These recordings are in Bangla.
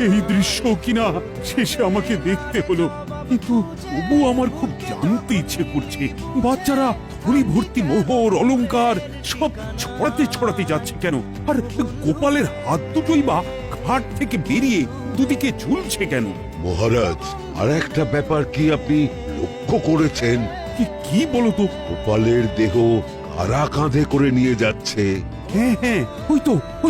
এই দৃশ্য কিনা শেষে আমাকে দেখতে হলো, কিন্তু তবু আমার খুব জানতে ইচ্ছে করছে বাচ্চারা থলি ভর্তি মোহর অলংকার সব ছড়াতে ছড়াতে যাচ্ছে কেন, আর গোপালের হাত দুটোই বা ঘাট থেকে বেরিয়ে দুদিকে ঝুলছে কেন? মহারাজ, আর একটা ব্যাপার কি আপনি লক্ষ্য করেছেন? কি বলো তো? গোপালের দেহ কারা কাঁধে করে নিয়ে যাচ্ছে? হ্যাঁ হ্যাঁ, ওই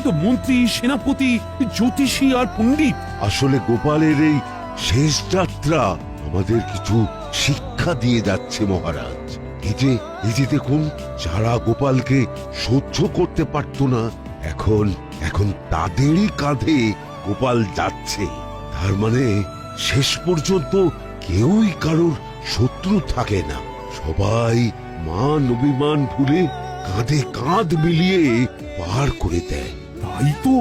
তো মন্ত্রী, সেনাপতি, জ্যোতিষী আর পণ্ডিত। আসলে গোপালের এই শেষ যাত্রা আমাদের কিছু শিক্ষা দিয়ে যাচ্ছে মহারাজ। এই যে দেখুন, যারা গোপালকে সহ্য করতে পারত না, এখন তাদেরই কাঁধে গোপাল যাচ্ছে। তার মানে শেষ পর্যন্ত কেউই কারোর শত্রু থাকে না, সবাই মান অভিমান ভুলে কাঁধে কাঁধ মিলিয়ে পার করে দেয়। তাই তো,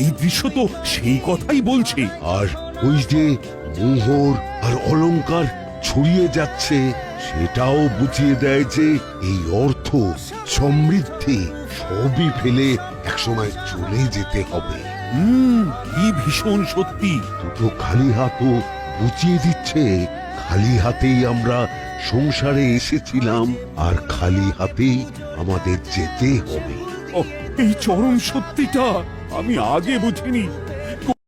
এই দৃশ্য তো সেই কথাই বলছে। আর ওই যে মোহর আর অলংকার ছড়িয়ে যাচ্ছে, সেটাও বুঝিয়ে দেয় যে এই অর্থ, সমৃদ্ধি সবই ফেলে একসময় চলে যেতে হবে। কি ভীষণ সত্যি। দুটো খালি হাতও বুঝিয়ে দিচ্ছে, খালি হাতেই আমরা সংসারে এসেছিলাম, আর খালি হাতেই আমাদের যেতে হবে। এই চরম সত্যিটা আমি আগে বুঝিনি।